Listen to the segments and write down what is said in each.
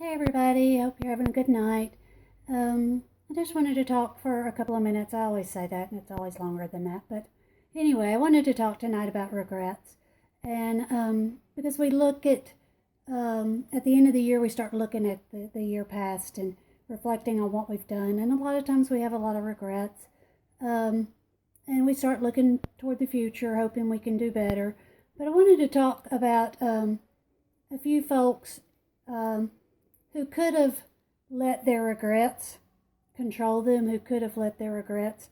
Hey everybody, hope you're having a good night. I just wanted to talk for a couple of minutes. I always say that, and it's always longer than that. But anyway, I wanted to talk tonight about regrets. And because we look at the end of the year, we start looking at the year past and reflecting on what we've done. And a lot of times we have a lot of regrets. And we start looking toward the future, hoping we can do better. But I wanted to talk about a few folks who could have let their regrets control them, who could have let their regrets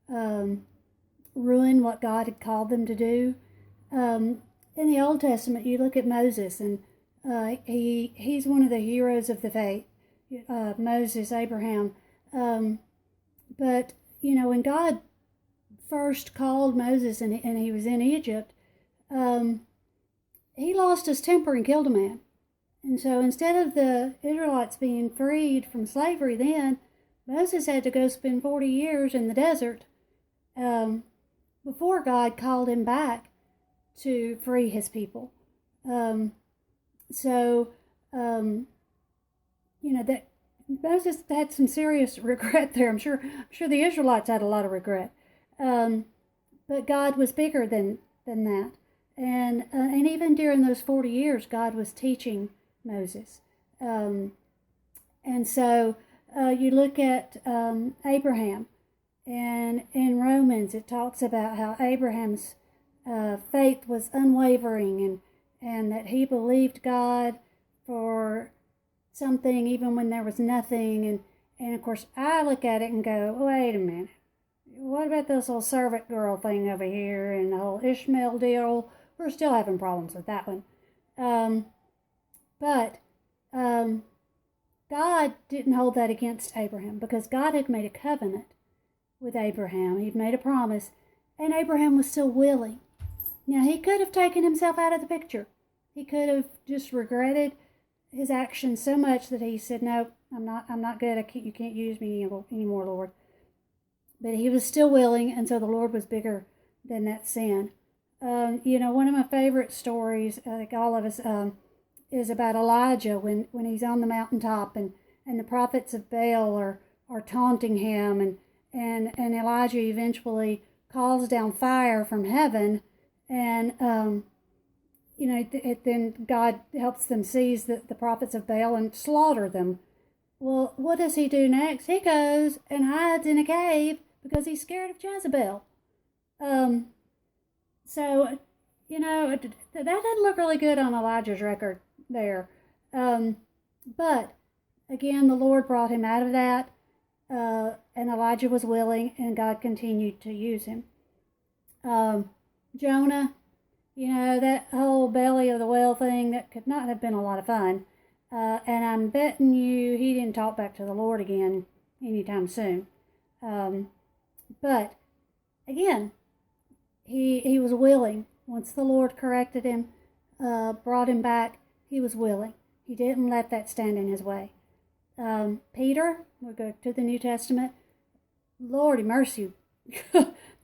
ruin what God had called them to do. In the Old Testament, you look at Moses, and he's one of the heroes of the faith. Moses, Abraham. But, when God first called Moses and he was in Egypt, he lost his temper and killed a man. And so instead of the Israelites being freed from slavery then, Moses had to go spend 40 years in the desert before God called him back to free his people. That Moses had some serious regret there. I'm sure the Israelites had a lot of regret. But God was bigger than that. And even during those 40 years, God was teaching Moses. And so you look at Abraham, and in Romans it talks about how Abraham's faith was unwavering, and that he believed God for something even when there was nothing. And of course I look at it and go, wait a minute, what about this whole servant girl thing over here and the whole Ishmael deal? We're still having problems with that one. But God didn't hold that against Abraham, because God had made a covenant with Abraham. He'd made a promise, and Abraham was still willing. Now, he could have taken himself out of the picture. He could have just regretted his actions so much that he said, no, I'm not good. You can't use me anymore, Lord. But he was still willing, and so the Lord was bigger than that sin. One of my favorite stories, I think all of us, is about Elijah when he's on the mountaintop, and the prophets of Baal are taunting him, and Elijah eventually calls down fire from heaven, and then God helps them seize the prophets of Baal and slaughter them. Well, what does he do next? He goes and hides in a cave because he's scared of Jezebel. So, that doesn't look really good on Elijah's record there. But, again, the Lord brought him out of that, and Elijah was willing, and God continued to use him. Jonah, that whole belly of the whale thing, that could not have been a lot of fun. And I'm betting you he didn't talk back to the Lord again anytime soon. But, again, he was willing. Once the Lord corrected him, brought him back, he was willing. He didn't let that stand in his way. Peter, we'll go to the New Testament. Lordy mercy.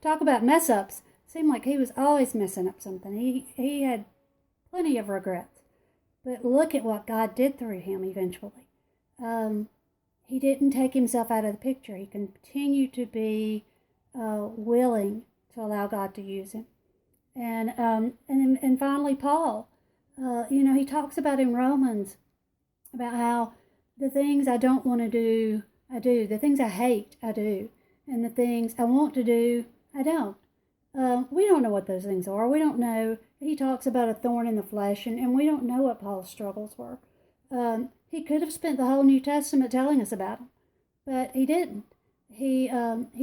Talk about mess ups. Seemed like he was always messing up something. He had plenty of regrets. But look at what God did through him eventually. He didn't take himself out of the picture. He continued to be willing to allow God to use him. And finally, Paul, he talks about in Romans about how the things I don't want to do, I do. The things I hate, I do. And the things I want to do, I don't. We don't know what those things are. We don't know. He talks about a thorn in the flesh, and we don't know what Paul's struggles were. He could have spent the whole New Testament telling us about them, but he didn't. He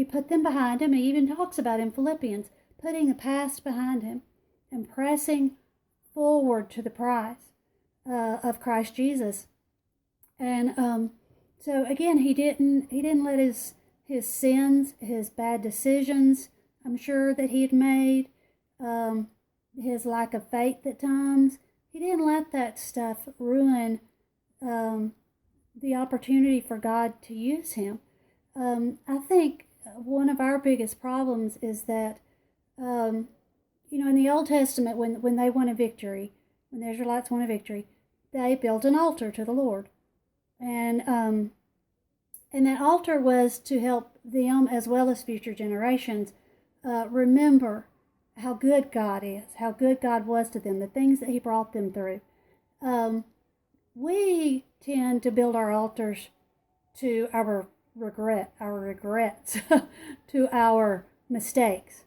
put them behind him. He even talks about in Philippians, putting the past behind him and pressing forward to the prize of Christ Jesus. And so again, he didn't let his sins, his bad decisions, I'm sure that he had made, his lack of faith at times, he didn't let that stuff ruin the opportunity for God to use him. I think one of our biggest problems is that, in the Old Testament, when they won a victory, when the Israelites won a victory, they built an altar to the Lord. And that altar was to help them, as well as future generations, remember how good God is, how good God was to them, the things that He brought them through. We tend to build our altars to our regrets, to our mistakes.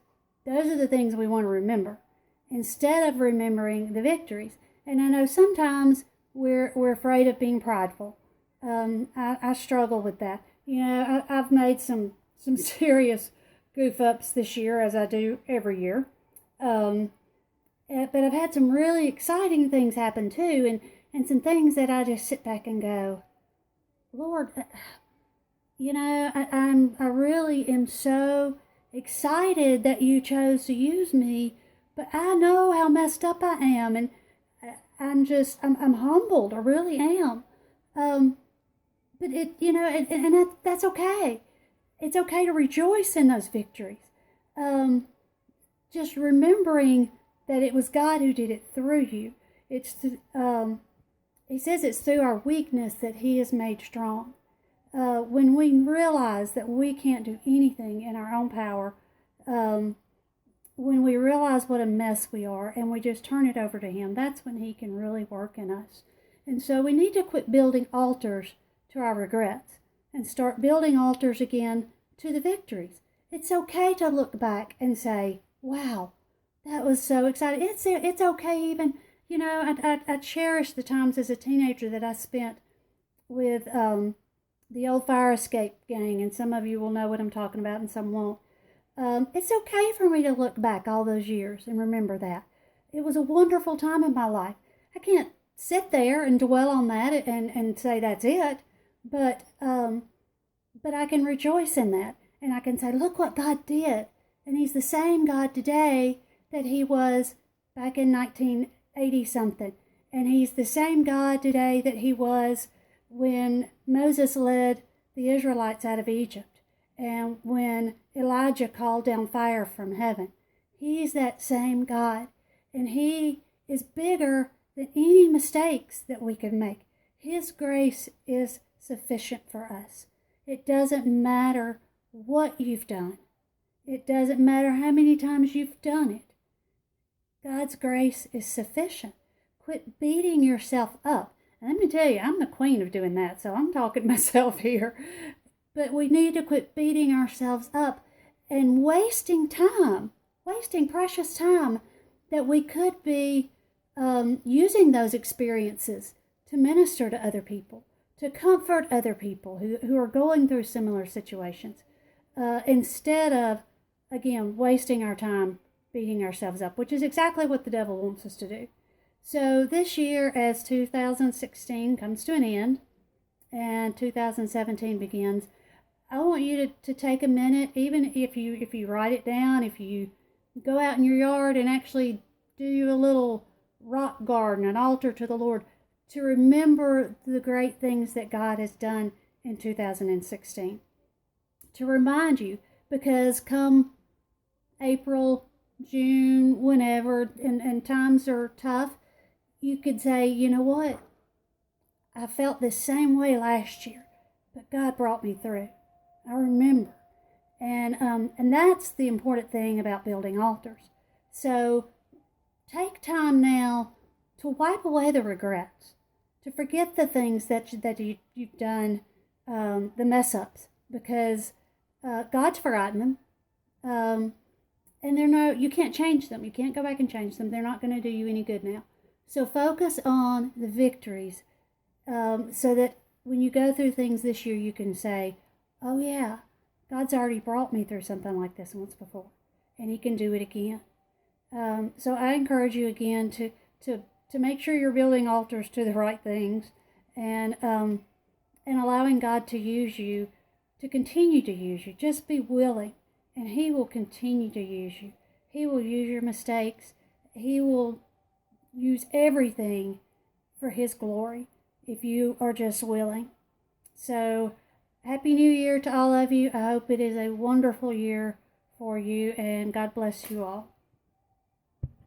Those are the things we want to remember, instead of remembering the victories. And I know sometimes we're afraid of being prideful. I struggle with that. You know, I've made some serious goof ups this year, as I do every year. But I've had some really exciting things happen too, and some things that I just sit back and go, Lord, you know, I really am so excited that you chose to use me, but I know how messed up I am, and I'm humbled. I really am. But that's okay. It's okay to rejoice in those victories. Just remembering that it was God who did it through you. He says it's through our weakness that He is made strong. When we realize that we can't do anything in our own power, when we realize what a mess we are and we just turn it over to Him, that's when He can really work in us. And so we need to quit building altars to our regrets and start building altars again to the victories. It's okay to look back and say, wow, that was so exciting. It's okay even, you know, I cherish the times as a teenager that I spent with the old fire escape gang, and some of you will know what I'm talking about and some won't. It's okay for me to look back all those years and remember that. It was a wonderful time in my life. I can't sit there and dwell on that and say that's it, but I can rejoice in that, and I can say, look what God did. And He's the same God today that He was back in 1980 something. And He's the same God today that He was when Moses led the Israelites out of Egypt, and when Elijah called down fire from heaven. He's that same God, and He is bigger than any mistakes that we could make. His grace is sufficient for us. It doesn't matter what you've done. It doesn't matter how many times you've done it. God's grace is sufficient. Quit beating yourself up. And let me tell you, I'm the queen of doing that, so I'm talking to myself here. But we need to quit beating ourselves up and wasting precious time that we could be using those experiences to minister to other people, to comfort other people who are going through similar situations, instead of, again, wasting our time beating ourselves up, which is exactly what the devil wants us to do. So this year, as 2016 comes to an end and 2017 begins, I want you to take a minute, even if you write it down, if you go out in your yard and actually do a little rock garden, an altar to the Lord, to remember the great things that God has done in 2016. To remind you, because come April, June, whenever, and times are tough, you could say, you know what? I felt the same way last year, but God brought me through. I remember. And that's the important thing about building altars. So take time now to wipe away the regrets, to forget the things that you've done, the mess ups, because God's forgotten them. And you can't change them. You can't go back and change them. They're not going to do you any good now. So focus on the victories, so that when you go through things this year, you can say, oh yeah, God's already brought me through something like this once before, and He can do it again. So I encourage you again to make sure you're building altars to the right things, and allowing God to use you, to continue to use you. Just be willing, and He will continue to use you. He will use your mistakes. He will use everything for His glory if you are just willing. So Happy New Year to all of you. I hope it is a wonderful year for you, and God bless you all.